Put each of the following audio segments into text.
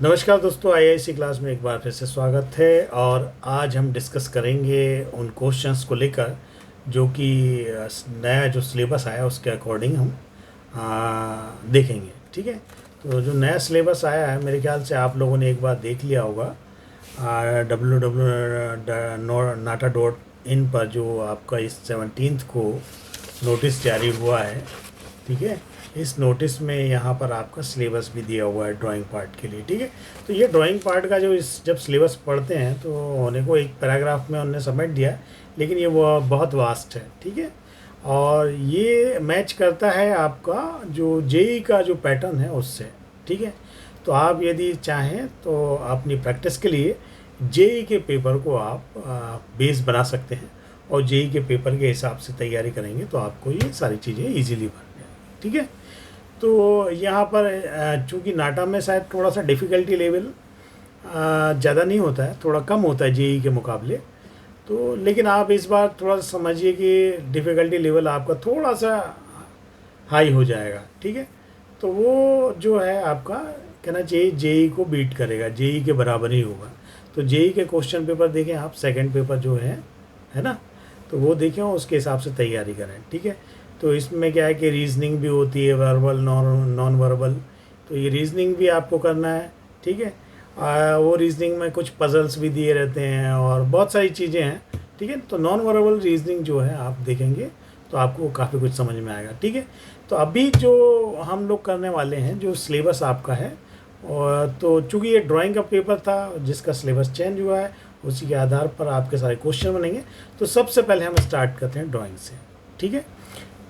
नमस्कार दोस्तों, IIC class में एक बार फिर से स्वागत है। और आज हम डिस्कस करेंगे उन क्वेश्चंस को लेकर जो कि नया जो सिलेबस आया उसके अकॉर्डिंग हम देखेंगे। ठीक है, तो जो नया सिलेबस आया है मेरे ख्याल से आप लोगों ने एक बार देख लिया होगा। www.nata.in पर जो आपका इस 17 को नोटिस जारी हुआ है। ठीक है, इस नोटिस में यहाँ पर आपका सिलेबस भी दिया हुआ है ड्राइंग पार्ट के लिए। ठीक है, तो ये ड्राइंग पार्ट का जो इस जब सिलेबस पढ़ते हैं तो होने को एक पैराग्राफ में उन्होंने समेट दिया है, लेकिन ये वो बहुत वास्ट है। ठीक है, और ये मैच करता है आपका जो जेई का जो पैटर्न है उससे। ठीक है, तो आप यदि चाहें तो अपनी प्रैक्टिस के लिए जेई के पेपर को आप बेस बना सकते हैं, और जेई के पेपर के हिसाब से तैयारी करेंगे तो आपको ये सारी चीज़ें इजीली बन जाएंगी। ठीक है, तो यहाँ पर चूँकि नाटा में शायद थोड़ा सा डिफ़िकल्टी लेवल ज़्यादा नहीं होता है, थोड़ा कम होता है जेई के मुकाबले। तो लेकिन आप इस बार थोड़ा सा समझिए कि डिफ़िकल्टी लेवल आपका थोड़ा सा हाई हो जाएगा। ठीक है, तो वो जो है आपका कहना चाहिए जेई को बीट करेगा, जेई के बराबर ही होगा। तो जेई के क्वेश्चन पेपर देखें आप, सेकंड पेपर जो है ना, तो वो देखें और उसके हिसाब से तैयारी करें। ठीक है, तो इसमें क्या है कि रीजनिंग भी होती है, वर्बल नॉन वर्बल। तो ये रीजनिंग भी आपको करना है। ठीक है, वो रीजनिंग में कुछ पजल्स भी दिए रहते हैं और बहुत सारी चीज़ें हैं। ठीक है, तो नॉन वर्बल रीजनिंग जो है आप देखेंगे तो आपको काफ़ी कुछ समझ में आएगा। ठीक है, तो अभी जो हम लोग करने वाले हैं जो सिलेबस आपका है, और तो चूँकि ये ड्राइंग का पेपर था जिसका सिलेबस चेंज हुआ है, उसी के आधार पर आपके सारे क्वेश्चन बनेंगे। तो सबसे पहले हम स्टार्ट करते हैं ड्राइंग से। ठीक है,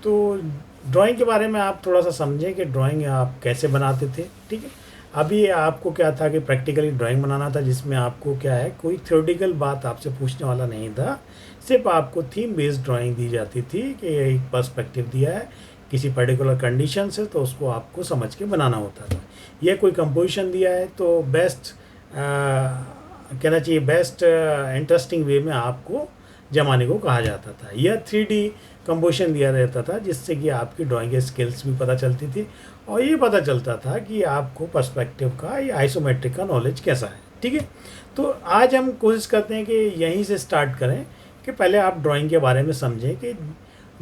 तो ड्राइंग के बारे में आप थोड़ा सा समझें कि ड्राइंग आप कैसे बनाते थे। ठीक है, अभी आपको क्या था कि प्रैक्टिकली ड्राइंग बनाना था, जिसमें आपको क्या है कोई थ्योरेटिकल बात आपसे पूछने वाला नहीं था, सिर्फ आपको थीम बेस्ड ड्राइंग दी जाती थी कि एक पर्सपेक्टिव दिया है किसी पर्टिकुलर कंडीशन से, तो उसको आपको समझ के बनाना होता था। या कोई कंपोजिशन दिया है तो बेस्ट कहना चाहिए बेस्ट इंटरेस्टिंग वे में आपको जमाने को कहा जाता था। यह 3D कंपोजिशन दिया रहता था जिससे कि आपकी ड्राइंग स्किल्स भी पता चलती थी, और ये पता चलता था कि आपको पर्सपेक्टिव का या आइसोमेट्रिक का नॉलेज कैसा है। ठीक है, तो आज हम कोशिश करते हैं कि यहीं से स्टार्ट करें कि पहले आप ड्राइंग के बारे में समझें कि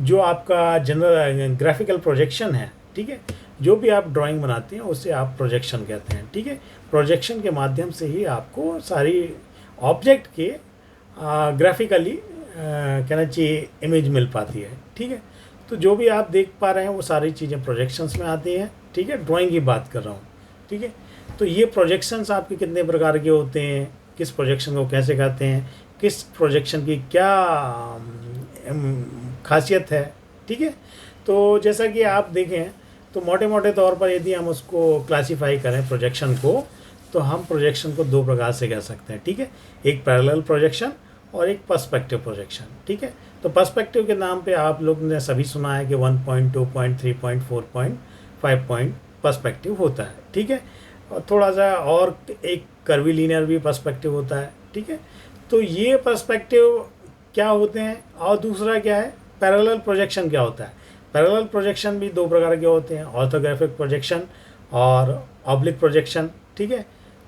जो आपका जनरल ग्राफिकल प्रोजेक्शन है। ठीक है, जो भी आप ड्राइंग बनाते हैं उसे आप प्रोजेक्शन कहते हैं। ठीक है, प्रोजेक्शन के माध्यम से ही आपको सारी ऑब्जेक्ट के ग्राफिकली कहना चाहिए इमेज मिल पाती है। ठीक है, तो जो भी आप देख पा रहे हैं वो सारी चीज़ें प्रोजेक्शंस में आती हैं। ठीक है, ड्राइंग की बात कर रहा हूँ। ठीक है, तो ये प्रोजेक्शंस आपके कितने प्रकार के होते हैं, किस प्रोजेक्शन को कैसे कहते हैं, किस प्रोजेक्शन की क्या खासियत है। ठीक है, तो जैसा कि आप देखें तो मोटे मोटे तौर पर यदि हम उसको क्लासीफाई करें प्रोजेक्शन को, तो हम प्रोजेक्शन को दो प्रकार से कह सकते हैं। ठीक है, एक पैरेलल प्रोजेक्शन और एक पर्सपेक्टिव प्रोजेक्शन। ठीक है, तो पर्सपेक्टिव के नाम पे आप लोग ने सभी सुना है कि 1 point 2 point 3 point 4 point 5 point perspective होता है। ठीक है, और थोड़ा सा और एक कर्वीलिनियर भी पर्सपेक्टिव होता है। ठीक है, तो ये पर्सपेक्टिव क्या होते हैं, और दूसरा क्या है पैरेलल प्रोजेक्शन क्या होता है। पैरेलल प्रोजेक्शन भी दो प्रकार के होते हैं, ऑर्थोग्राफिक प्रोजेक्शन और ऑब्लिक प्रोजेक्शन। ठीक है,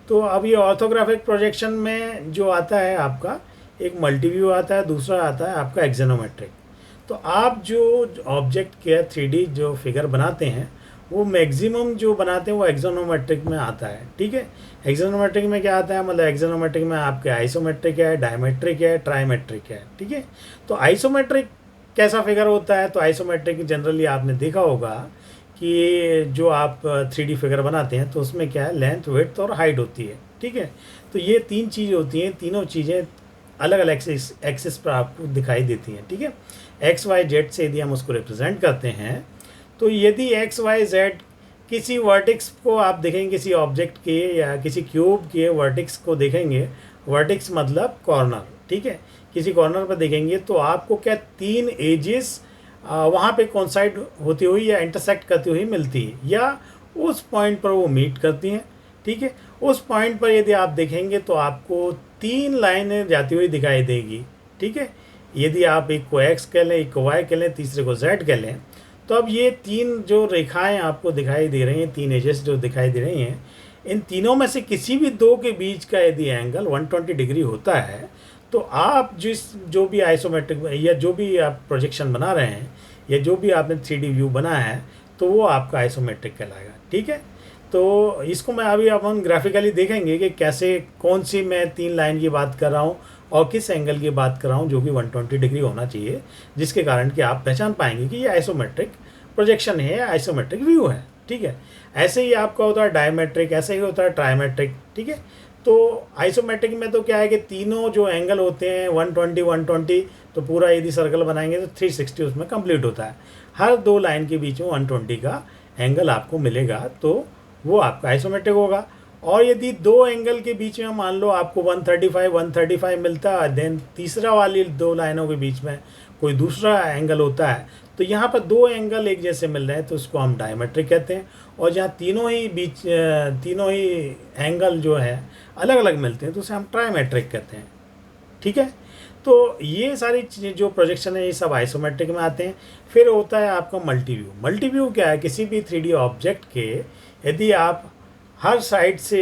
तो अब ये ऑर्थोग्राफिक प्रोजेक्शन में जो आता है आपका एक मल्टी व्यू आता है, दूसरा आता है आपका एक्सोनोमेट्रिक। तो आप जो ऑब्जेक्ट के 3D जो फिगर बनाते हैं वो मैक्सिमम जो बनाते हैं वो एक्सोनोमेट्रिक में आता है। ठीक है, एक्सोनोमेट्रिक में क्या आता है, मतलब एक्सोनोमेट्रिक में आपके आइसोमेट्रिक है, डायमेट्रिक है, ट्राइमेट्रिक है। ठीक है, तो आइसोमेट्रिक कैसा फिगर होता है, तो आइसोमेट्रिक जनरली आपने देखा होगा कि जो आप 3D फिगर बनाते हैं तो उसमें क्या है लेंथ, विड्थ और हाइट होती है। ठीक है, तो ये तीन चीज़ होती हैं, तीनों चीज़ें अलग अलग एक्सिस पर आपको दिखाई देती हैं। ठीक है, एक्स वाई जेड से यदि हम उसको रिप्रेजेंट करते हैं, तो यदि एक्स वाई जेड किसी वर्टिक्स को आप देखेंगे, किसी ऑब्जेक्ट के या किसी क्यूब के वर्टिक्स को देखेंगे, वर्टिक्स मतलब कॉर्नर। ठीक है, किसी कॉर्नर पर देखेंगे तो आपको क्या तीन एजेस वहाँ पे कॉन्साइड होती हुई या इंटरसेक्ट करती हुई मिलती है, या उस पॉइंट पर वो मीट करती हैं। ठीक है, उस पॉइंट पर यदि आप देखेंगे तो आपको तीन लाइनें जाती हुई दिखाई देगी। ठीक है, यदि आप एक को एक्स कह लें, एक को वाई कह लें, तीसरे को जेड कह लें, तो तो अब ये तीन जो रेखाएं आपको दिखाई दे रही हैं, तीन एजेस जो दिखाई दे रही हैं, इन तीनों में से किसी भी दो के बीच का यदि एंगल 120 डिग्री होता है तो आप जो भी आइसोमेट्रिक या जो भी आप प्रोजेक्शन बना रहे हैं या जो भी आपने 3D व्यू बनाया है तो वो आपका आइसोमेट्रिक कहलाएगा। ठीक है, तो इसको मैं अभी अब हम ग्राफिकली देखेंगे कि कैसे, कौन सी मैं तीन लाइन की बात कर रहा हूँ और किस एंगल की बात कर रहा हूँ जो कि 120 डिग्री होना चाहिए, जिसके कारण कि आप पहचान पाएंगे कि ये आइसोमेट्रिक प्रोजेक्शन है या आइसोमेट्रिक व्यू है। ठीक है, ऐसे ही आपका होता है डायमेट्रिक, ऐसे ही होता है ट्राइमेट्रिक। ठीक है, तो आइसोमेट्रिक में तो क्या है कि तीनों जो एंगल होते हैं 120 120, तो पूरा यदि सर्कल बनाएंगे तो 360 उसमें कंप्लीट होता है। हर दो लाइन के बीच में 120 का एंगल आपको मिलेगा तो वो आपका आइसोमेट्रिक होगा। और यदि दो एंगल के बीच में मान लो आपको 135 मिलता है, देन तीसरा वाली दो लाइनों के बीच में कोई दूसरा एंगल होता है, तो यहाँ पर दो एंगल एक जैसे मिल रहे हैं तो उसको हम डायमेट्रिक कहते हैं। और जहाँ तीनों ही एंगल जो है अलग अलग मिलते हैं तो उसे हम ट्राइमेट्रिक कहते हैं। ठीक है, तो ये सारी चीज़ें जो प्रोजेक्शन है ये सब आइसोमेट्रिक में आते हैं। फिर होता है आपका मल्टी व्यू। मल्टी व्यू क्या है, किसी भी 3D ऑब्जेक्ट के यदि आप हर साइड से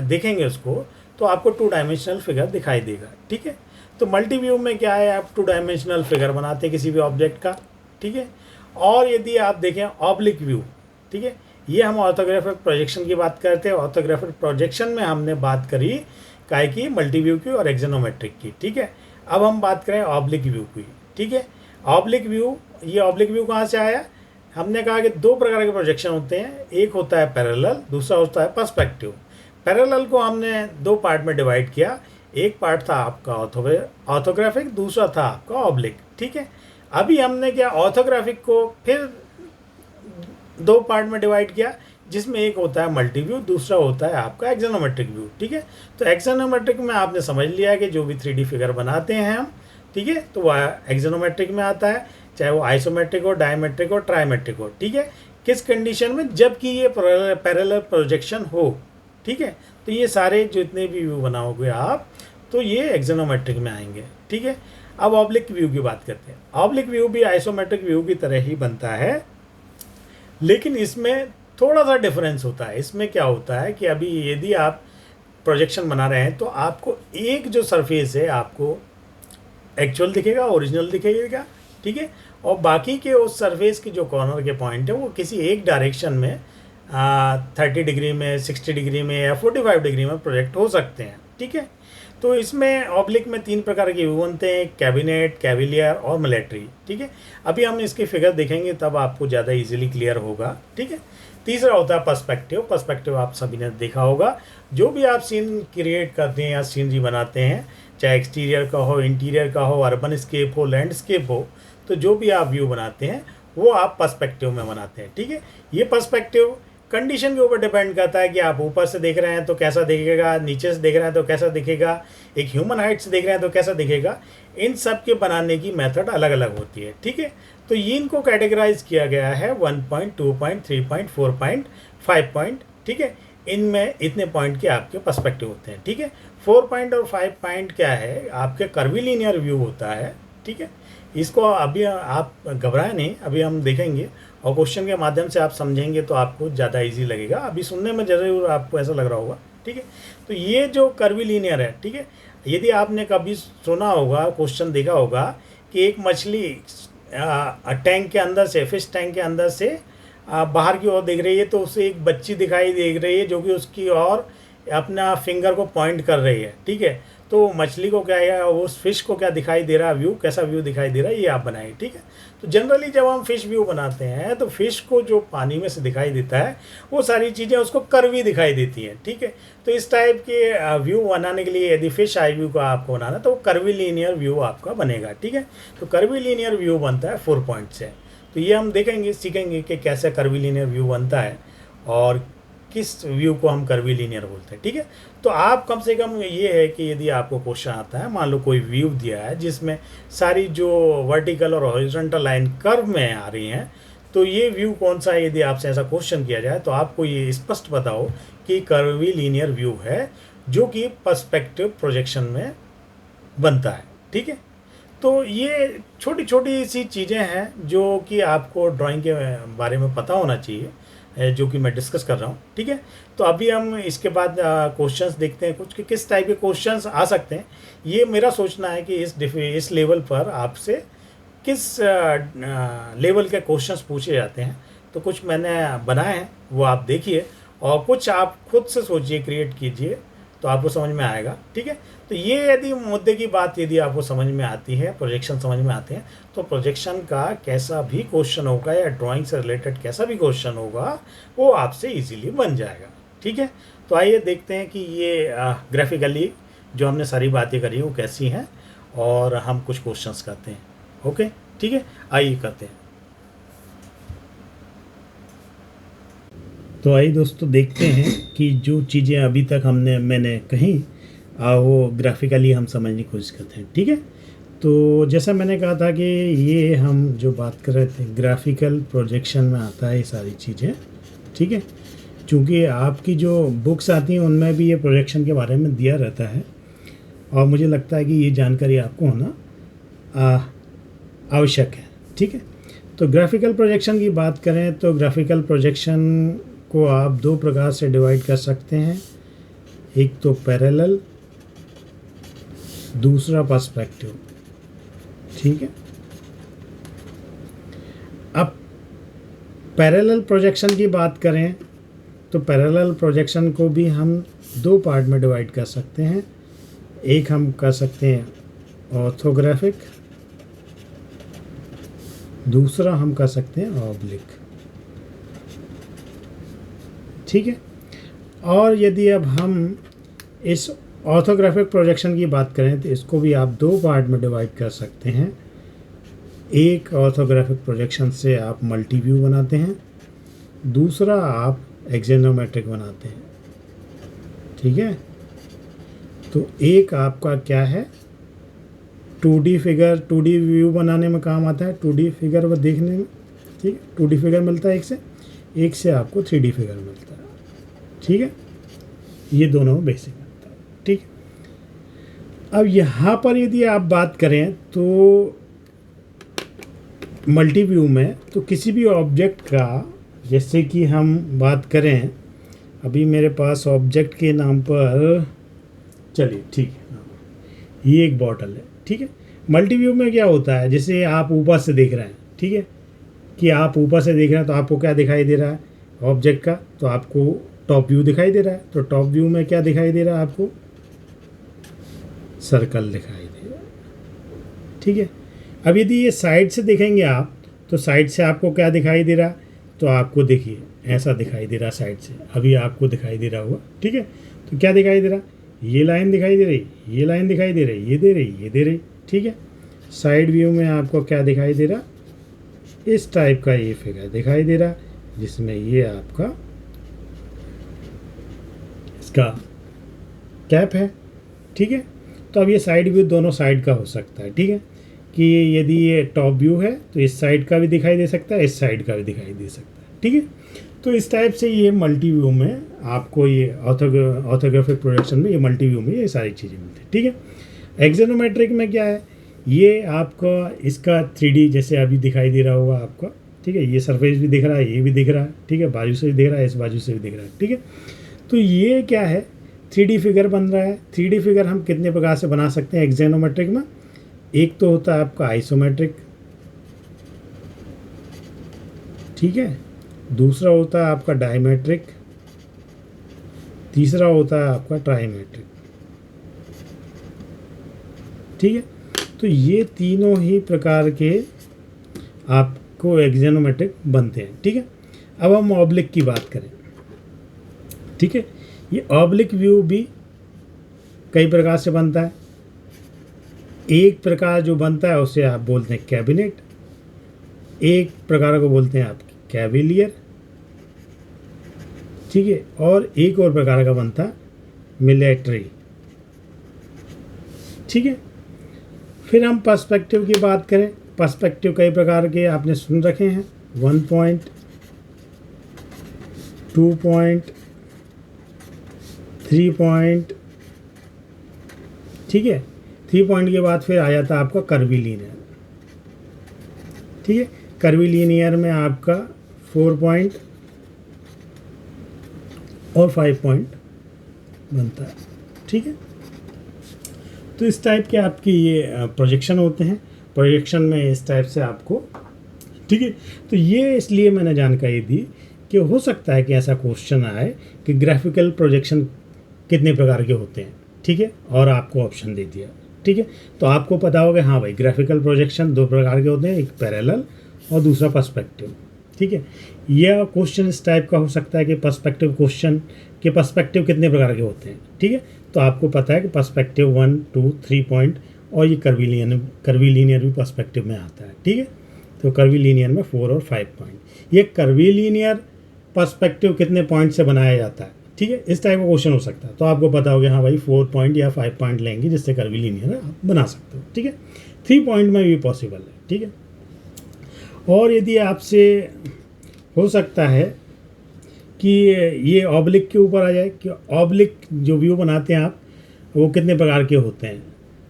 देखेंगे उसको तो आपको 2 डायमेंशनल फिगर दिखाई देगा। ठीक है, तो मल्टी व्यू में क्या है, आप 2 डायमेंशनल फिगर बनाते हैं किसी भी ऑब्जेक्ट का। ठीक है, और यदि आप देखें ऑब्लिक व्यू, ठीक है, ये हम ऑर्थोग्राफिक प्रोजेक्शन की बात करते हैं। ऑर्थोग्राफिक प्रोजेक्शन में हमने बात करी काय की, मल्टी व्यू की और एक्सोनोमेट्रिक की। ठीक है, अब हम बात करें ऑब्लिक व्यू की। ठीक है, ऑब्लिक व्यू, ये ऑब्लिक व्यू कहाँ से आया, हमने कहा कि दो प्रकार के प्रोजेक्शन होते हैं, एक होता है पैरेलल, दूसरा होता है पर्सपेक्टिव। पैरेलल को हमने दो पार्ट में डिवाइड किया, एक पार्ट था आपका ऑर्थोग्राफिक, दूसरा था आपका ऑब्लिक। ठीक है, अभी हमने क्या ऑर्थोग्राफिक को फिर दो पार्ट में डिवाइड किया, जिसमें एक होता है मल्टी व्यू, दूसरा होता है आपका एक्सोनोमेट्रिक व्यू। ठीक है, तो एक्सोनोमेट्रिक में आपने समझ लिया कि जो भी 3D फिगर बनाते हैं हम, ठीक है, तो वह एक्सोनोमेट्रिक में आता है, चाहे वो आइसोमेट्रिक हो, डायमेट्रिक हो, ट्राइमेट्रिक हो। ठीक है, किस कंडीशन में, जबकि ये पैरेलल प्रोजेक्शन हो। ठीक है, तो ये सारे जितने भी व्यू बनाओगे आप तो ये एक्सोनोमेट्रिक में आएंगे। ठीक है, अब ऑब्लिक व्यू की बात करते हैं। ऑब्लिक व्यू भी आइसोमेट्रिक व्यू की तरह ही बनता है, लेकिन इसमें थोड़ा सा डिफरेंस होता है। इसमें क्या होता है कि अभी यदि आप प्रोजेक्शन बना रहे हैं तो आपको एक जो सरफेस है आपको एक्चुअल दिखेगा, ओरिजिनल दिखेगा। ठीक है, और बाकी के उस सरफेस के जो कॉर्नर के पॉइंट है वो किसी एक डायरेक्शन में 30 डिग्री में, 60 डिग्री में या 45 डिग्री में प्रोजेक्ट हो सकते हैं। ठीक है, तो इसमें ऑब्लिक में 3 प्रकार के व्यू बनते हैं, कैबिनेट, कैविलियर और मिलिट्री। ठीक है, अभी हम इसकी फिगर देखेंगे तब आपको ज़्यादा इजीली क्लियर होगा। ठीक है, तीसरा होता है पर्सपेक्टिव। पर्सपेक्टिव आप सभी ने देखा होगा, जो भी आप सीन क्रिएट करते हैं या सीनरी बनाते हैं, चाहे एक्सटीरियर का हो, इंटीरियर का हो, अर्बन स्केप हो, लैंडस्केप हो, तो जो भी आप व्यू बनाते हैं वो आप पर्सपेक्टिव में बनाते हैं। ठीक है, ये पर्सपेक्टिव कंडीशन के ऊपर डिपेंड करता है कि आप ऊपर से देख रहे हैं तो कैसा दिखेगा, नीचे से देख रहे हैं तो कैसा दिखेगा, एक ह्यूमन हाइट से देख रहे हैं तो कैसा दिखेगा। इन सब के बनाने की मेथड अलग अलग होती है। ठीक है, तो ये इनको कैटेगराइज किया गया है 1 point, 2 point, 3 point, 4 point, 5 point. ठीक है, इनमें इतने पॉइंट के आपके पर्सपेक्टिव होते हैं। ठीक है, 4 पॉइंट और 5 पॉइंट क्या है, आपके कर्वीलिनियर व्यू होता है। ठीक है, इसको अभी आप घबराएं नहीं, अभी हम देखेंगे और क्वेश्चन के माध्यम से आप समझेंगे तो आपको ज़्यादा इजी लगेगा। अभी सुनने में ज़रूर आपको ऐसा लग रहा होगा। ठीक है, तो ये जो कर्वीलिनियर है, ठीक है, यदि आपने कभी सुना होगा, क्वेश्चन देखा होगा कि एक मछली टैंक के अंदर से, फिश टैंक के अंदर से बाहर की ओर देख रही है, तो उसे एक बच्ची दिखाई दे रही है जो कि उसकी ओर अपना फिंगर को पॉइंट कर रही है। ठीक है, तो मछली को क्या है, उस फिश को क्या दिखाई दे रहा है, व्यू कैसा व्यू दिखाई दे रहा है, ये आप बनाए। ठीक है, तो जनरली जब हम फिश व्यू बनाते हैं तो फिश को जो पानी में से दिखाई देता है वो सारी चीज़ें उसको कर्वी दिखाई देती हैं। ठीक है, तो इस टाइप के व्यू बनाने के लिए यदि फिश आई व्यू का आपको बनाना तो कर्वीलिनियर व्यू आपका बनेगा। ठीक है, तो कर्वीलिनियर व्यू बनता है 4 पॉइंट से। तो ये हम देखेंगे, सीखेंगे कि कैसे कर्वीलिनियर व्यू बनता है और किस व्यू को हम कर्वीलिनियर बोलते हैं। ठीक है, तो आप कम से कम ये है कि यदि आपको क्वेश्चन आता है, मान लो कोई व्यू दिया है जिसमें सारी जो वर्टिकल और हॉरिजॉन्टल लाइन कर्व में आ रही हैं, तो ये व्यू कौन सा है, यदि आपसे ऐसा क्वेश्चन किया जाए तो आपको ये स्पष्ट बताओ कि कर्वीलिनियर व्यू है जो कि पर्सपेक्टिव प्रोजेक्शन में बनता है। ठीक है, तो ये छोटी छोटी सी चीज़ें हैं जो कि आपको ड्राइंग के बारे में पता होना चाहिए, जो कि मैं डिस्कस कर रहा हूँ, ठीक है। तो अभी हम इसके बाद क्वेश्चंस देखते हैं कुछ कि किस टाइप के क्वेश्चंस आ सकते हैं। ये मेरा सोचना है कि इस लेवल पर आपसे किस लेवल के क्वेश्चंस पूछे जाते हैं। तो कुछ मैंने बनाए हैं, वो आप देखिए और कुछ आप खुद से सोचिए, क्रिएट कीजिए, तो आपको समझ में आएगा, ठीक है। तो ये यदि मुद्दे की बात यदि आपको समझ में आती है, प्रोजेक्शन समझ में आते हैं, तो प्रोजेक्शन का कैसा भी क्वेश्चन होगा या ड्राइंग से रिलेटेड कैसा भी क्वेश्चन होगा वो आपसे इजीली बन जाएगा, ठीक है। तो आइए देखते हैं कि ये ग्राफिकली जो हमने सारी बातें करी वो कैसी हैं और हम कुछ क्वेश्चंस करते हैं। ओके, ठीक है, आइए करते हैं। तो आइए दोस्तों देखते हैं कि जो चीज़ें अभी तक मैंने कही वो ग्राफिकली हम समझने की कोशिश करते हैं, ठीक है। तो जैसा मैंने कहा था कि ये हम जो बात कर रहे थे ग्राफिकल प्रोजेक्शन में आता है ये सारी चीज़ें, ठीक है। चूँकि आपकी जो बुक्स आती हैं उनमें भी ये प्रोजेक्शन के बारे में दिया रहता है और मुझे लगता है कि ये जानकारी आपको होना आवश्यक है, ठीक है। तो ग्राफिकल प्रोजेक्शन की बात करें तो ग्राफिकल प्रोजेक्शन को आप दो प्रकार से डिवाइड कर सकते हैं, एक तो पैरेलल, दूसरा पर्सपेक्टिव, ठीक है। अब पैरेलल प्रोजेक्शन की बात करें तो पैरेलल प्रोजेक्शन को भी हम दो पार्ट में डिवाइड कर सकते हैं। एक हम कर सकते हैं ऑर्थोग्राफिक, दूसरा हम कर सकते हैं ऑब्लिक, ठीक है। और यदि अब हम इस ऑर्थोग्राफिक प्रोजेक्शन की बात करें तो इसको भी आप दो पार्ट में डिवाइड कर सकते हैं। एक ऑर्थोग्राफिक प्रोजेक्शन से आप मल्टी व्यू बनाते हैं, दूसरा आप एक्सोनोमेट्रिक बनाते हैं, ठीक है। तो एक आपका क्या है 2D फिगर, 2D व्यू बनाने में काम आता है, 2D फिगर वो देखने में, ठीक है। 2D फिगर मिलता है एक से आपको 3D फिगर मिलता है, ठीक है। ये दोनों बेसिक मिलता है, ठीक है। अब यहाँ पर यदि आप बात करें तो मल्टी व्यू में तो किसी भी ऑब्जेक्ट का, जैसे कि हम बात करें अभी मेरे पास ऑब्जेक्ट के नाम पर, चलिए ठीक है, ये एक बॉटल है, ठीक है। मल्टी व्यू में क्या होता है, जैसे आप ऊपर से देख रहे हैं, ठीक है, कि आप ऊपर से देख रहे हैं तो आपको क्या दिखाई दे रहा है ऑब्जेक्ट का, तो आपको टॉप व्यू दिखाई दे रहा है। तो टॉप व्यू में क्या दिखाई दे रहा है आपको, सर्कल दिखाई दे रहा है, ठीक है। अब यदि ये साइड से देखेंगे आप तो साइड से आपको क्या दिखाई दे रहा है, तो आपको देखिए ऐसा दिखाई दे रहा है साइड से, अभी आपको दिखाई दे रहा होगा, ठीक है। तो क्या दिखाई दे रहा, ये लाइन दिखाई दे रही, ये लाइन दिखाई दे रही, ये दे रही, ये दे रही, ठीक है। साइड व्यू में आपको क्या दिखाई दे रहा, इस टाइप का ये फिगर दिखाई दे रहा जिसमें ये आपका इसका कैप है, ठीक है। तो अब ये साइड व्यू दोनों साइड का हो सकता है, ठीक है, कि यदि ये टॉप व्यू है तो इस साइड का भी दिखाई दे सकता है, इस साइड का भी दिखाई दे सकता है, ठीक है। तो इस टाइप से ये मल्टी व्यू में आपको ये ऑर्थोग्राफिक प्रोजेक्शन में ये मल्टी व्यू में ये सारी चीज़ें मिलती है, ठीक है। एक्सोनोमेट्रिक में क्या है, ये आपका इसका 3D जैसे अभी दिखाई दे रहा होगा आपका, ठीक है। ये सरफेस भी दिख रहा है, ये भी दिख रहा है, ठीक है, बाजू से भी दिख रहा है, इस बाजू से भी दिख रहा है, ठीक है। तो ये क्या है 3D फिगर बन रहा है। 3D फिगर हम कितने प्रकार से बना सकते हैं एक्सोनोमेट्रिक में, एक तो होता है आपका आइसोमेट्रिक, ठीक है, दूसरा होता है आपका डायमेट्रिक, तीसरा होता है आपका ट्राइमेट्रिक, ठीक है। तो ये तीनों ही प्रकार के आपको एक्सोनोमेट्रिक बनते हैं, ठीक है। अब हम ऑब्लिक की बात करें, ठीक है। ये ऑब्लिक व्यू भी कई प्रकार से बनता है। एक प्रकार जो बनता है उसे आप बोलते हैं कैबिनेट, एक प्रकार को बोलते हैं आप कैविलियर, ठीक है, और एक और प्रकार का बनता है मिलिट्री, ठीक है। फिर हम पर्सपेक्टिव की बात करें, पर्सपेक्टिव कई प्रकार के आपने सुन रखे हैं, 1 पॉइंट, 2 पॉइंट, 3 पॉइंट, ठीक है। 3 पॉइंट के बाद फिर आ जाता है आपका कर्वीलीनियर, ठीक है। कर्वीलीनियर में आपका 4 पॉइंट और 5 पॉइंट बनता है, ठीक है। तो इस टाइप के आपकी ये प्रोजेक्शन होते हैं। प्रोजेक्शन में इस टाइप से आपको, ठीक है। तो ये इसलिए मैंने जानकारी दी कि हो सकता है कि ऐसा क्वेश्चन आए कि ग्राफिकल प्रोजेक्शन कितने प्रकार के होते हैं, ठीक है, और आपको ऑप्शन दे दिया, ठीक है। तो आपको पता होगा हाँ भाई ग्राफिकल प्रोजेक्शन 2 प्रकार के होते हैं, एक पैरेलल और दूसरा पर्सपेक्टिव, ठीक है। यह क्वेश्चन इस टाइप का हो सकता है कि पर्सपेक्टिव क्वेश्चन के पर्सपेक्टिव कितने प्रकार के होते हैं, ठीक है। तो आपको पता है कि पर्सपेक्टिव 1, 2, 3 पॉइंट, और ये कर्वीलीनियर भी पर्सपेक्टिव में आता है, ठीक है। तो कर्वीलीनियर में 4 और 5 पॉइंट। ये कर्वीलीनियर पर्सपेक्टिव कितने पॉइंट से बनाया जाता है, ठीक है, इस टाइप का क्वेश्चन हो सकता है। तो आपको पता होगा हाँ भाई 4 पॉइंट या 5 पॉइंट लेंगे जिससे कर्वीलीनियर आप बना सकते हो, ठीक है। 3 पॉइंट में भी पॉसिबल है, ठीक है। और यदि आपसे हो सकता है कि ये ऑब्लिक के ऊपर आ जाए कि ऑब्लिक जो व्यू बनाते हैं आप वो कितने प्रकार के होते हैं,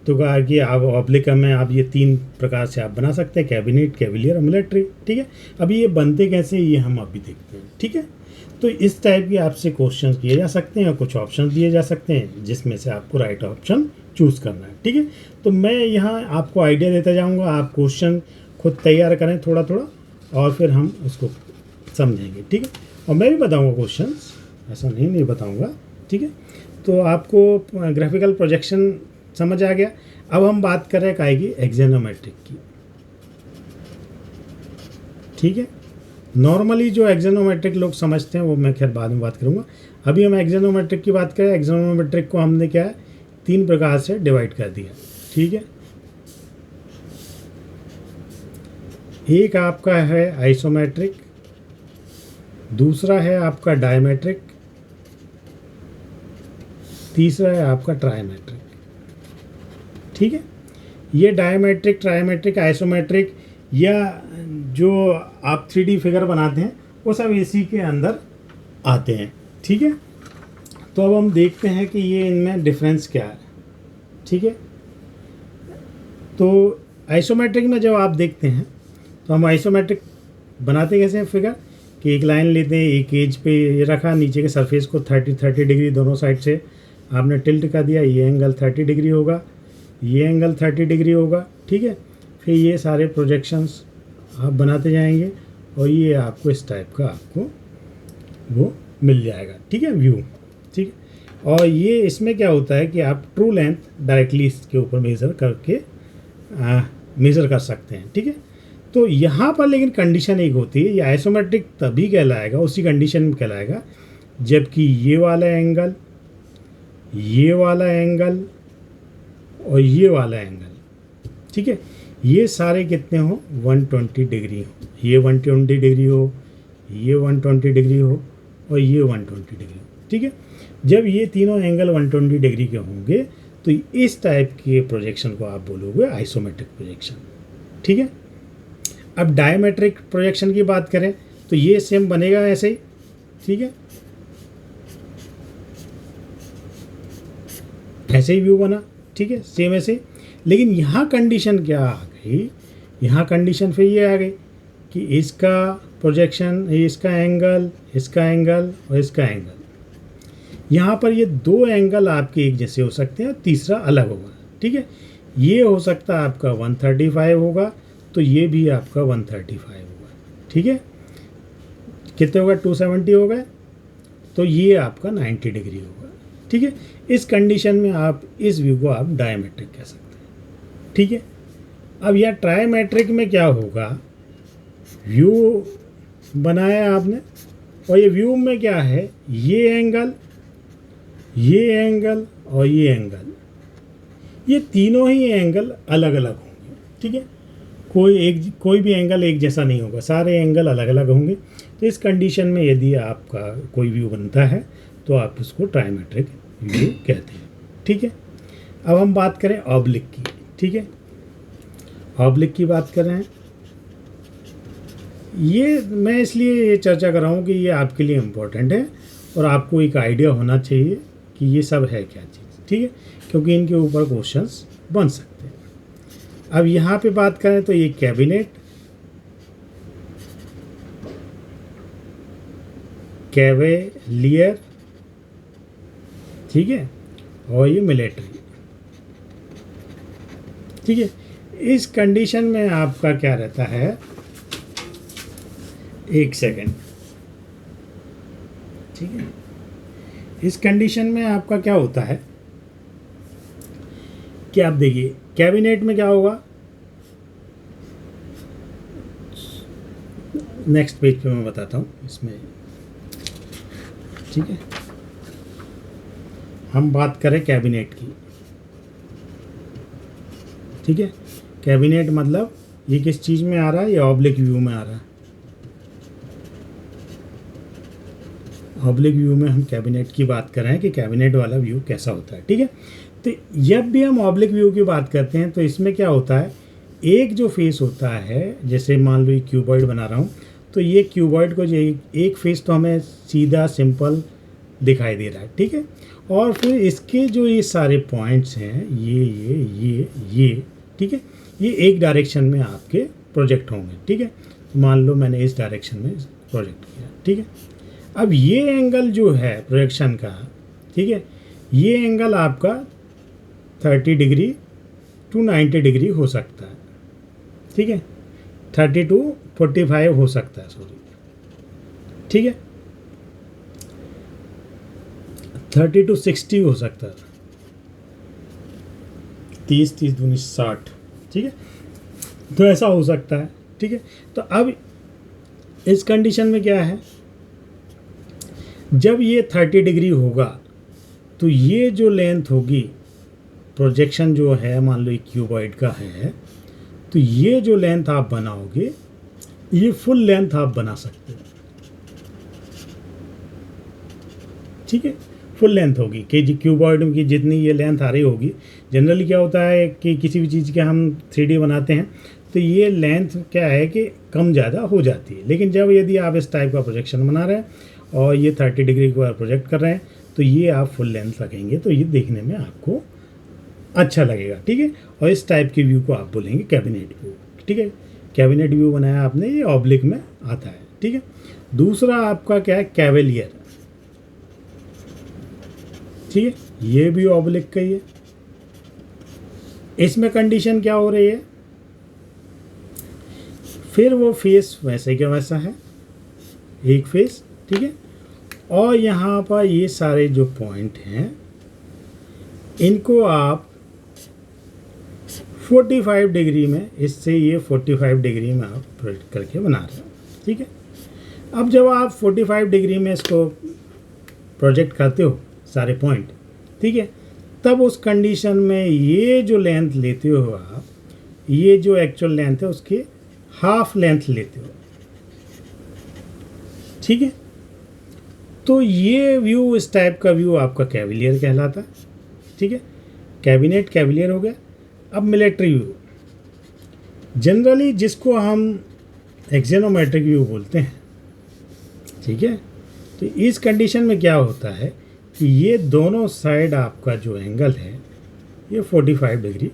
तो कहा कि आप ऑब्लिक में आप ये 3 प्रकार से आप बना सकते हैं, कैबिनेट, कैविलियर और मिलिट्री, ठीक है। अभी ये बनते कैसे ये हम अभी देखते हैं, ठीक है। तो इस टाइप के आपसे क्वेश्चन किए जा सकते हैं और कुछ ऑप्शन दिए जा सकते हैं जिसमें से आपको राइट ऑप्शन चूज़ करना है, ठीक है। तो मैं यहाँ आपको आइडिया देता जाऊँगा, आप क्वेश्चन खुद तैयार करें थोड़ा थोड़ा और फिर हम उसको समझेंगे, ठीक है। और मैं भी बताऊँगा क्वेश्चंस, ऐसा नहीं बताऊँगा, ठीक है। तो आपको ग्राफिकल प्रोजेक्शन समझ आ गया। अब हम बात कर रहे हैं काहे की, एक्सोनोमेट्रिक की, ठीक है। नॉर्मली जो एक्सोनोमेट्रिक लोग समझते हैं वो मैं खैर बाद में बात करूँगा। अभी हम एक्सोनोमेट्रिक की बात करें। एक्सोनोमेट्रिक को हमने क्या है 3 प्रकार से डिवाइड कर दिया, ठीक है। एक आपका है आइसोमेट्रिक, दूसरा है आपका डायमेट्रिक, तीसरा है आपका ट्राइमेट्रिक, ठीक है। ये डायमेट्रिक, ट्राइमेट्रिक, आइसोमेट्रिक या जो आप 3D फिगर बनाते हैं वो सब इसी के अंदर आते हैं, ठीक है। तो अब हम देखते हैं कि ये इनमें डिफरेंस क्या है, ठीक है। तो आइसोमेट्रिक में जब आप देखते हैं तो हम आइसोमेट्रिक बनाते कैसे हैं फिगर कि एक लाइन लेते हैं, एक एज पे ये रखा, नीचे के सरफेस को 30 डिग्री दोनों साइड से आपने टिल्ट कर दिया, ये एंगल 30 डिग्री होगा, ये एंगल 30 डिग्री होगा, ठीक है। फिर ये सारे प्रोजेक्शंस आप बनाते जाएंगे और ये आपको इस टाइप का आपको वो मिल जाएगा, ठीक है, व्यू, ठीक है। और ये इसमें क्या होता है कि आप ट्रू लेंथ डायरेक्टली इसके ऊपर मेज़र करके मेज़र कर सकते हैं, ठीक है। तो यहाँ पर लेकिन कंडीशन एक होती है, ये आइसोमेट्रिक तभी कहलाएगा, उसी कंडीशन में कहलाएगा जबकि ये वाला एंगल, ये वाला एंगल और ये वाला एंगल, ठीक है, ये सारे कितने हो 120 डिग्री हो, ये 120 डिग्री हो, ये 120 डिग्री हो और ये 120 डिग्री हो, ठीक है। जब ये तीनों एंगल 120 डिग्री के होंगे तो इस टाइप के प्रोजेक्शन को आप बोलोगे आइसोमेट्रिक प्रोजेक्शन, ठीक है। अब डायमेट्रिक प्रोजेक्शन की बात करें तो ये सेम बनेगा ऐसे ही, ठीक है, ऐसे ही व्यू बना, ठीक है, सेम ऐसे। लेकिन यहाँ कंडीशन क्या आ गई, यहाँ कंडीशन फिर ये आ गई कि इसका प्रोजेक्शन, इसका एंगल, इसका एंगल और इसका एंगल, यहाँ पर ये 2 एंगल आपके एक जैसे हो सकते हैं, तीसरा अलग होगा, ठीक है। ये हो सकता है आपका 135 होगा तो ये भी आपका 135 होगा, ठीक है। कितने होगा 270 हो गए तो ये आपका 90 डिग्री होगा, ठीक है। इस कंडीशन में आप इस व्यू को आप डायमेट्रिक कह सकते हैं, ठीक है। अब यह ट्राइमेट्रिक में क्या होगा, व्यू बनाया आपने और ये व्यू में क्या है, ये एंगल, ये एंगल और ये एंगल, ये तीनों ही एंगल अलग अलग होंगे, ठीक है। कोई भी एंगल एक जैसा नहीं होगा, सारे एंगल अलग अलग होंगे। तो इस कंडीशन में यदि आपका कोई व्यू बनता है तो आप उसको ट्राइमेट्रिक व्यू कहते हैं, ठीक है। अब हम बात करें ऑब्लिक की, ठीक है। ऑब्लिक की बात कर रहे हैं, ये मैं इसलिए ये चर्चा कर रहा हूँ कि ये आपके लिए इम्पोर्टेंट है और आपको एक आइडिया होना चाहिए कि ये सब है क्या चीज़, ठीक है, क्योंकि इनके ऊपर क्वेश्चंस बन सकते हैं। अब यहाँ पे बात करें तो ये कैबिनेट, कैवेलियर, ठीक है, और ये मिलिट्री, ठीक है। इस कंडीशन में आपका क्या रहता है, एक सेकेंड, ठीक है। इस कंडीशन में आपका क्या होता है कि आप देखिए कैबिनेट में क्या होगा, नेक्स्ट पेज पे मैं बताता हूँ इसमें, ठीक है। हम बात करें कैबिनेट की, ठीक है। कैबिनेट मतलब ये किस चीज़ में आ रहा है, ये ऑब्लिक व्यू में आ रहा है। ऑब्लिक व्यू में हम कैबिनेट की बात कर रहे हैं कि कैबिनेट वाला व्यू कैसा होता है, ठीक है। तो जब भी हम ऑब्लिक व्यू की बात करते हैं तो इसमें क्या होता है, एक जो फेस होता है, जैसे मान लो ये क्यूबॉइड बना रहा हूँ, तो ये क्यूबॉइड को जो एक फेस तो हमें सीधा सिंपल दिखाई दे रहा है, ठीक है। और फिर इसके जो ये सारे पॉइंट्स हैं, ये ठीक है, ये एक डायरेक्शन में आपके प्रोजेक्ट होंगे, ठीक है। मान लो मैंने इस डायरेक्शन में प्रोजेक्ट किया, ठीक है। अब ये एंगल जो है प्रोजेक्शन का, ठीक है, ये एंगल आपका 30 डिग्री टू 90 डिग्री हो सकता है, ठीक है। 30 टू 45 हो सकता है, सॉरी, ठीक है। 30 टू 60 हो सकता है, 30 दूनी 60, ठीक है। तो ऐसा हो सकता है, ठीक है। तो अब इस कंडीशन में क्या है, जब ये 30 डिग्री होगा तो ये जो लेंथ होगी, प्रोजेक्शन जो है मान लो ये क्यूबॉइड का है, तो ये जो लेंथ आप बनाओगे ये फुल लेंथ आप बना सकते हो, ठीक है। फुल लेंथ होगी कि क्यूबॉइड की जितनी ये लेंथ आ रही होगी। जनरली क्या होता है कि किसी भी चीज़ के हम 3D बनाते हैं तो ये लेंथ क्या है कि कम ज़्यादा हो जाती है, लेकिन जब यदि आप इस टाइप का प्रोजेक्शन बना रहे हैं और ये 30 डिग्री को प्रोजेक्ट कर रहे हैं तो ये आप फुल लेंथ रखेंगे तो ये देखने में आपको अच्छा लगेगा, ठीक है। और इस टाइप के व्यू को आप बोलेंगे कैबिनेट व्यू, ठीक है। कैबिनेट व्यू बनाया आपने, ये ऑब्लिक में आता है, ठीक है। दूसरा आपका क्या है, कैवेलियर, ठीक है, ये भी ऑब्लिक का ही है। इसमें कंडीशन क्या हो रही है, फिर वो फेस वैसे क्या वैसा है, एक फेस, ठीक है। और यहाँ पर ये सारे जो पॉइंट हैं इनको आप 45 डिग्री में, इससे ये 45 डिग्री में आप प्रोजेक्ट करके बना रहे हो, ठीक है। अब जब आप 45 डिग्री में इसको प्रोजेक्ट करते हो सारे पॉइंट, ठीक है, तब उस कंडीशन में ये जो लेंथ लेते हो आप, ये जो एक्चुअल लेंथ है उसकी हाफ लेंथ लेते हो, ठीक है। तो ये व्यू, इस टाइप का व्यू आपका कैविलियर कहलाता है, ठीक है। कैबिनेट कैविलियर हो गया। अब मिलिट्री व्यू, जनरली जिसको हम एक्जेनोमेट्रिक व्यू बोलते हैं, ठीक है। तो इस कंडीशन में क्या होता है कि ये दोनों साइड आपका जो एंगल है ये 45 डिग्री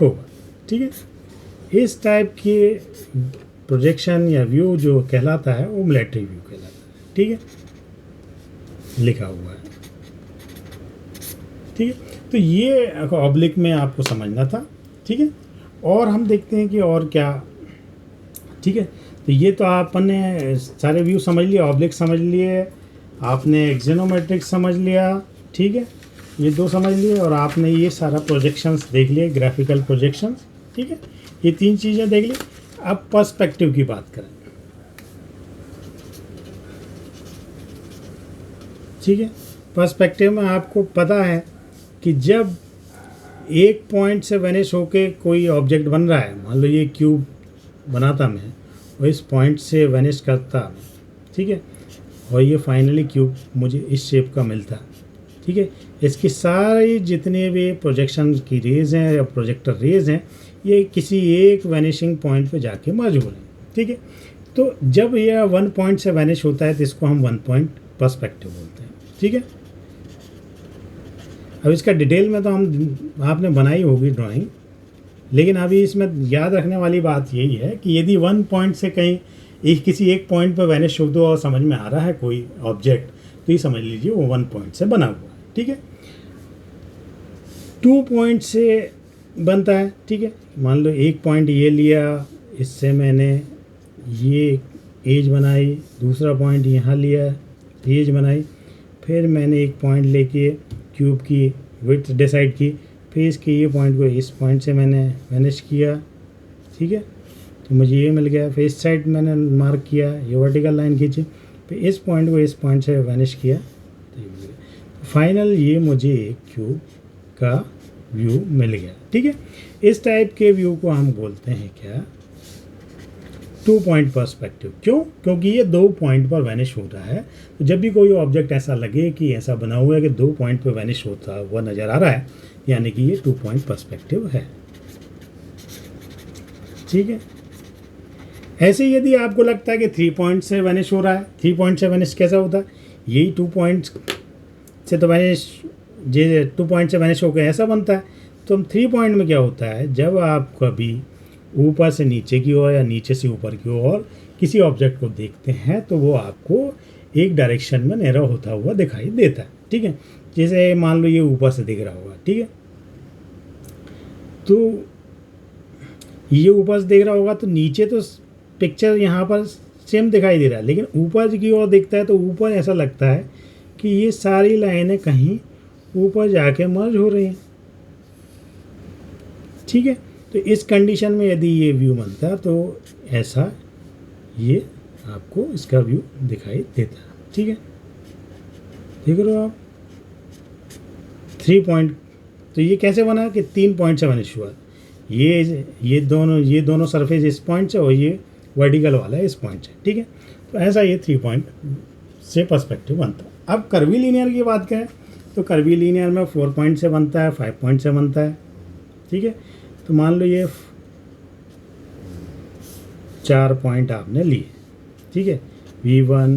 होगा, ठीक है। इस टाइप के प्रोजेक्शन या व्यू जो कहलाता है वो मिलिट्री व्यू कहलाता है, ठीक है, लिखा हुआ है, ठीक है। तो ये ऑब्लिक में आपको समझना था, ठीक है। और हम देखते हैं कि और क्या, ठीक है। तो ये तो आपने सारे व्यू समझ लिए, ऑब्लिक समझ लिए, आपने एक्जेनोमेट्रिक समझ लिया, ठीक है, ये दो समझ लिए, और आपने ये सारा प्रोजेक्शंस देख लिए, ग्राफिकल प्रोजेक्शंस, ठीक है, ये तीन चीज़ें देख ली। अब पर्सपेक्टिव की बात करें, ठीक है। पर्सपेक्टिव में आपको पता है कि जब एक पॉइंट से वेनिश होके कोई ऑब्जेक्ट बन रहा है, मान लो ये क्यूब बनाता मैं और इस पॉइंट से वेनिश करता मैं, ठीक है, और ये फाइनली क्यूब मुझे इस शेप का मिलता, ठीक है। इसकी सारी जितने भी प्रोजेक्शन की रेज हैं या प्रोजेक्टर रेज हैं ये किसी एक वैनिशिंग पॉइंट पे जाके मर्ज हो रहे हैं, ठीक है। तो जब यह वन पॉइंट से वैनिश होता है तो इसको हम वन पॉइंट पर्सपेक्टिव बोलते हैं, ठीक है। अब इसका डिटेल में तो हम आपने बनाई होगी ड्राइंग, लेकिन अभी इसमें याद रखने वाली बात यही है कि यदि वन पॉइंट से कहीं किसी एक पॉइंट पर वैनिश हो दो और समझ में आ रहा है कोई ऑब्जेक्ट, तो ये समझ लीजिए वो वन पॉइंट से बना हुआ है। ठीक है, 2 पॉइंट से बनता है। ठीक है, मान लो एक पॉइंट ये लिया, इससे मैंने ये एज बनाई, दूसरा पॉइंट यहाँ लिया, एज बनाई, फिर मैंने एक पॉइंट लेके क्यूब की विड्थ डिसाइड की, फिर इसके ये पॉइंट को इस पॉइंट से मैंने वैनिश किया। ठीक है, तो मुझे ये मिल गया। फिर इस साइड मैंने मार्क किया, ये वर्टिकल लाइन खींची, फिर इस पॉइंट को इस पॉइंट से वैनिश किया, तो ये मिल गया। फाइनल ये मुझे एक क्यूब का व्यू मिल गया। ठीक है, इस टाइप के व्यू को हम बोलते हैं क्या, 2 पॉइंट पर्सपेक्टिव। क्यों? क्योंकि ये 2 पॉइंट पर वैनिश हो रहा है। तो जब भी कोई ऑब्जेक्ट ऐसा लगे कि ऐसा बना हुआ है कि 2 पॉइंट पर वैनिश होता हुआ नज़र आ रहा है, यानी कि ये 2 पॉइंट पर्सपेक्टिव है। ठीक है, ऐसे यदि आपको लगता है कि 3 पॉइंट से वैनिश हो रहा है, 3 पॉइंट से वैनिश कैसा होता है, यही 2 पॉइंट से तो वैनिश, जे 2 पॉइंट से वैनिश होकर ऐसा बनता है। तो हम 3 पॉइंट में क्या होता है, जब आप कभी ऊपर से नीचे की ओर या नीचे से ऊपर की ओर किसी ऑब्जेक्ट को देखते हैं तो वो आपको एक डायरेक्शन में नैरो होता हुआ दिखाई देता है। ठीक है, जैसे मान लो ये ऊपर से दिख रहा होगा। ठीक है, तो ये ऊपर से दिख रहा होगा तो नीचे तो पिक्चर यहाँ पर सेम दिखाई दे रहा है, लेकिन ऊपर की ओर दिखता है तो ऊपर ऐसा लगता है कि ये सारी लाइनें कहीं ऊपर जाके मर्ज हो रही हैं। ठीक है, तो इस कंडीशन में यदि ये व्यू बनता है तो ऐसा ये आपको इसका व्यू दिखाई देता है। ठीक है, देख रहे हो आप 3 पॉइंट। तो ये कैसे बना कि 3 पॉइंट से वैनिश हुआ, ये दोनों सरफेस इस पॉइंट से और ये वर्टिकल वाला है इस पॉइंट से। ठीक है, तो ऐसा ये 3 पॉइंट से पर्सपेक्टिव बनता है। अब कर्वी लीनियर की बात करें तो कर्वी लीनियर में 4 पॉइंट से बनता है, 5 पॉइंट से बनता है। ठीक है, तो मान लो ये 4 पॉइंट आपने लिए। ठीक है, V1,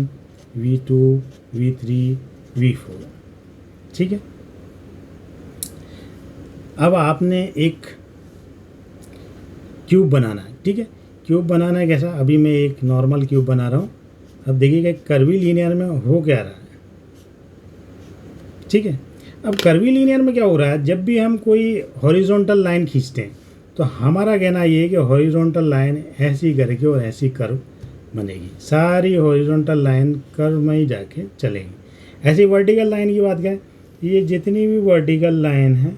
V2, V3, V4। ठीक है, अब आपने एक क्यूब बनाना है। ठीक है, क्यूब बनाना है कैसा, अभी मैं एक नॉर्मल क्यूब बना रहा हूँ। अब देखिएगा कर्वी लीनियर में हो क्या रहा है। ठीक है, अब कर्वी लीनियर में क्या हो रहा है, जब भी हम कोई हॉरिजॉन्टल लाइन खींचते हैं तो हमारा कहना ये है कि हॉरिजॉन्टल लाइन ऐसी करके और ऐसी कर्व बनेगी, सारी हॉरिजॉन्टल लाइन कर्व में ही जाके चलेगी। ऐसी वर्टिकल लाइन की बात करें, ये जितनी भी वर्टिकल लाइन है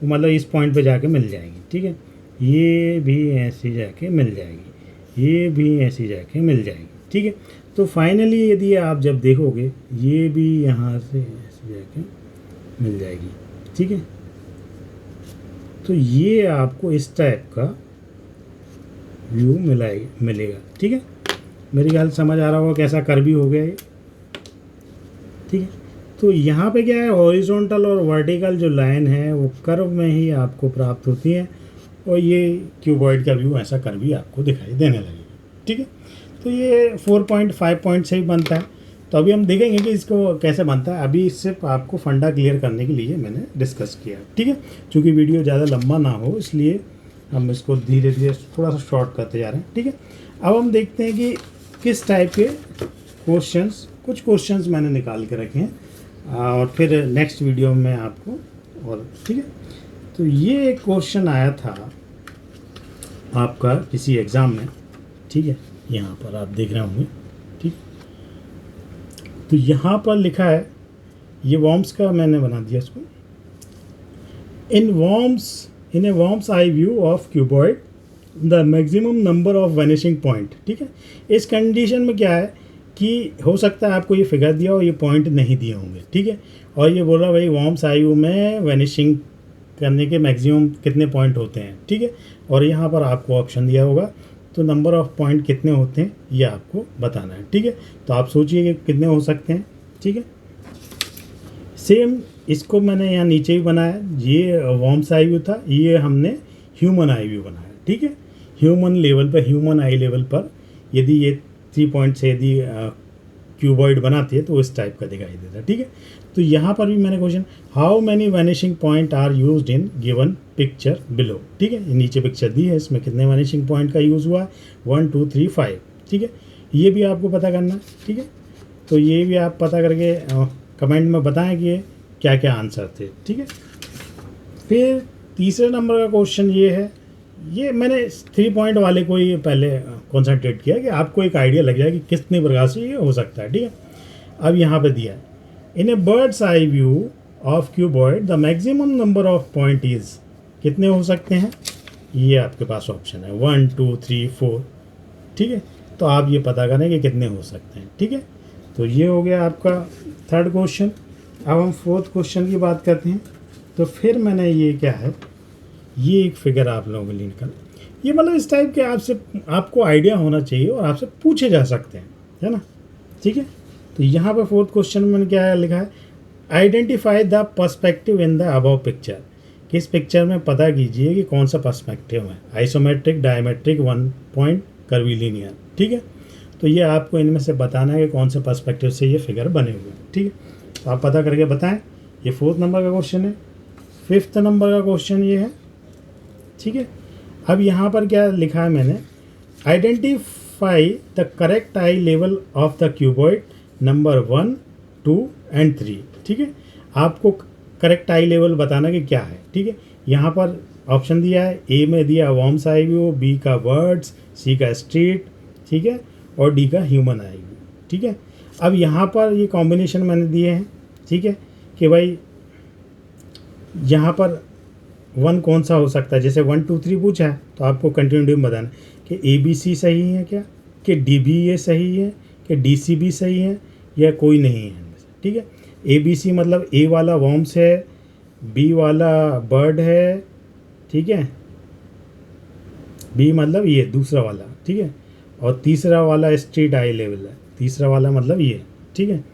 वो मतलब इस पॉइंट पे जाके मिल जाएगी। ठीक है, ये भी ऐसी जाके मिल जाएगी, ये भी ऐसी जाके मिल जाएगी। ठीक है, तो फाइनली यदि आप जब देखोगे ये भी यहाँ से ऐसे जाके मिल जाएगी। ठीक है, तो ये आपको इस टाइप का व्यू मिलेगा। ठीक है, मेरी ख्याल समझ आ रहा होगा कैसा कर्वी हो गया ये। ठीक है, तो यहाँ पे क्या है, हॉरिजॉन्टल और वर्टिकल जो लाइन है वो कर्व में ही आपको प्राप्त होती है और ये क्यूबॉइड का व्यू ऐसा कर्वी आपको दिखाई देने लगेगा। ठीक है, तो ये 4 पॉइंट 5 पॉइंट से ही बनता है। तो अभी हम देखेंगे कि इसको कैसे बनता है। अभी सिर्फ आपको फंडा क्लियर करने के लिए मैंने डिस्कस किया। ठीक है, चूँकि वीडियो ज़्यादा लंबा ना हो इसलिए हम इसको धीरे धीरे थोड़ा सा शॉर्ट करते जा रहे हैं। ठीक है, अब हम देखते हैं कि किस टाइप के कुछ क्वेश्चंस मैंने निकाल के रखे हैं और फिर नेक्स्ट वीडियो में आपको और। ठीक है, तो ये एक क्वेश्चन आया था आपका किसी एग्ज़ाम में। ठीक है, यहाँ पर आप देख रहे होंगे। ठीक, तो यहाँ पर लिखा है, ये वॉर्म्स का मैंने बना दिया इसको। In a worm's eye view of cuboid the maximum number of vanishing point. ठीक है, इस कंडीशन में क्या है कि हो सकता है आपको ये फिगर दिया हो, ये पॉइंट नहीं दिए होंगे। ठीक है, और ये बोल रहा भाई वॉर्म्स आई व्यू में वैनिशिंग करने के मैक्सिमम कितने पॉइंट होते हैं। ठीक है, और यहाँ पर आपको ऑप्शन दिया होगा, तो नंबर ऑफ़ पॉइंट कितने होते हैं ये आपको बताना है। ठीक है, तो आप सोचिए कि कितने हो सकते हैं। ठीक है, सेम इसको मैंने यहाँ नीचे भी बनाया, ये वॉर्म्स आई व्यू था, ये हमने ह्यूमन आई व्यू बनाया। ठीक है, ह्यूमन लेवल पर, ह्यूमन आई लेवल पर यदि ये 3 पॉइंट से यदि क्यूबॉइड बनाती है तो इस टाइप का दिखाई देता है, ठीक है। तो यहाँ पर भी मैंने question, how many vanishing point are used in given picture below, ठीक है। नीचे पिक्चर दी है, इसमें कितने वैनिशिंग पॉइंट का यूज़ हुआ है, 1 2 3 5, ठीक है। ये भी आपको पता करना है, ठीक है। तो ये भी आप पता करके कमेंट में बताएं कि क्या क्या आंसर थे, ठीक है। फिर तीसरे नंबर का क्वेश्चन ये है, ये मैंने 3 पॉइंट वाले को ही पहले कॉन्सेंट्रेट किया कि आपको एक आइडिया लग जाए कि कितनी प्रकार से ये हो सकता है, ठीक है। अब यहाँ पे दिया है, in a bird's eye view of cuboid the maximum number of point is, कितने हो सकते हैं, ये आपके पास ऑप्शन है 1 2 3 4, ठीक है। तो आप ये पता करें कि कितने हो सकते हैं, ठीक है। तो ये हो गया आपका थर्ड क्वेश्चन। अब हम फोर्थ क्वेश्चन की बात करते हैं। तो फिर मैंने ये क्या है, ये एक फिगर आप लोगों के लिए निकल, ये मतलब इस टाइप के आपसे आपको आइडिया होना चाहिए और आपसे पूछे जा सकते हैं, है ना, ठीक है। तो यहाँ पे फोर्थ क्वेश्चन में क्या लिखा है, identify the perspective in the above picture, किस पिक्चर में पता कीजिए कि कौन सा पर्सपेक्टिव है, आइसोमेट्रिक, डायमेट्रिक, 1 पॉइंट, कर्वीलिनियर, ठीक है। तो ये आपको इनमें से बताना है कि कौन से पर्सपेक्टिव से ये फिगर बने हुए हैं, ठीक है। तो आप पता करके बताएं। ये फोर्थ नंबर का क्वेश्चन है। फिफ्थ नंबर का क्वेश्चन ये है, ठीक है। अब यहाँ पर क्या लिखा है मैंने, identify the correct I level of the cuboid number 1 2 and 3, ठीक है। आपको करेक्ट आई लेवल बताना कि क्या है, ठीक है। यहाँ पर ऑप्शन दिया है, ए में दिया वॉर्म्स आई व्यू, बी का बर्ड्स, सी का स्ट्रीट, ठीक है, और डी का ह्यूमन आई व्यू, ठीक है। अब यहाँ पर ये कॉम्बिनेशन मैंने दिए हैं, ठीक है, कि भाई यहाँ पर 1 कौन सा हो सकता है, जैसे 1 2 3 पूछा है तो आपको कंटिन्यूटी में बताना कि ए बी सी सही है क्या, कि डी बी ए सही है, कि डी सी बी सही है, या कोई नहीं है, ठीक है। ए बी सी मतलब ए वाला वॉर्म्स है, बी वाला बर्ड है, ठीक है, बी मतलब ये दूसरा वाला, ठीक है, और तीसरा वाला स्ट्रीट आई लेवल है, तीसरा वाला मतलब ये, ठीक है।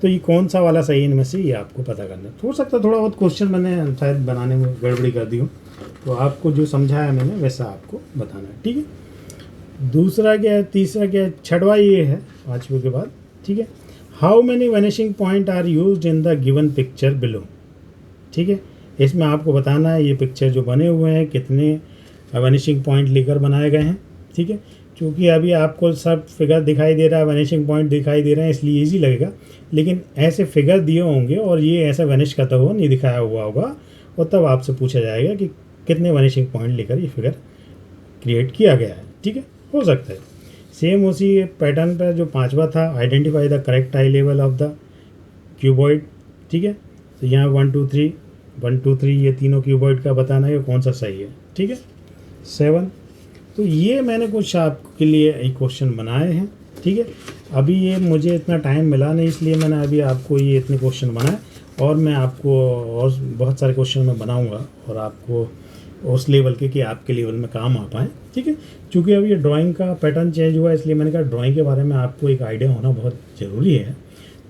तो ये कौन सा वाला सही इनमें से, ये आपको पता करना है। हो सकता है थोड़ा बहुत क्वेश्चन मैंने शायद बनाने में गड़बड़ी कर दी हूँ, तो आपको जो समझाया मैंने वैसा आपको बताना है, ठीक है। दूसरा क्या है, तीसरा क्या है, छठवा ये है 5वें के बाद, ठीक है। How many vanishing point are used in the given picture below, ठीक है। इसमें आपको बताना है ये पिक्चर जो बने हुए हैं कितने वैनिशिंग पॉइंट लेकर बनाए गए हैं, ठीक है। क्योंकि अभी आपको सब फिगर दिखाई दे रहा है, वैनिशिंग पॉइंट दिखाई दे रहे हैं, इसलिए ईजी लगेगा, लेकिन ऐसे फिगर दिए होंगे और ये ऐसा वैनिश करता हुआ नहीं दिखाया हुआ होगा, और तब आपसे पूछा जाएगा कि कितने वैनिशिंग पॉइंट लेकर ये फिगर क्रिएट किया गया है, ठीक है। हो सकता है सेम उसी पैटर्न पर जो 5वां था, identify the correct I level of the cuboid, ठीक है। तो यहाँ 1 2 3 ये तीनों क्यूबॉइड का बताना है कौन सा सही है, ठीक है। 7, तो ये मैंने कुछ आपके लिए एक क्वेश्चन बनाए हैं, ठीक है। अभी ये मुझे इतना टाइम मिला नहीं, इसलिए मैंने अभी आपको ये इतने क्वेश्चन बनाए, और मैं आपको और बहुत सारे क्वेश्चन मैं बनाऊंगा और आपको उस लेवल के कि आपके लेवल में काम आ पाए, ठीक है। क्योंकि अब ये ड्राइंग का पैटर्न चेंज हुआ है, इसलिए मैंने कहा ड्राइंग के बारे में आपको एक आइडिया होना बहुत ज़रूरी है।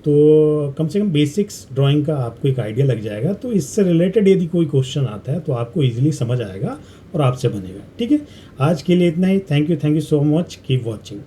तो कम से कम बेसिक्स ड्राइंग का आपको एक आइडिया लग जाएगा, तो इससे रिलेटेड यदि कोई क्वेश्चन आता है तो आपको ईजिली समझ आएगा और आपसे बनेगा, ठीक है। आज के लिए इतना ही। Thank you so much, keep watching.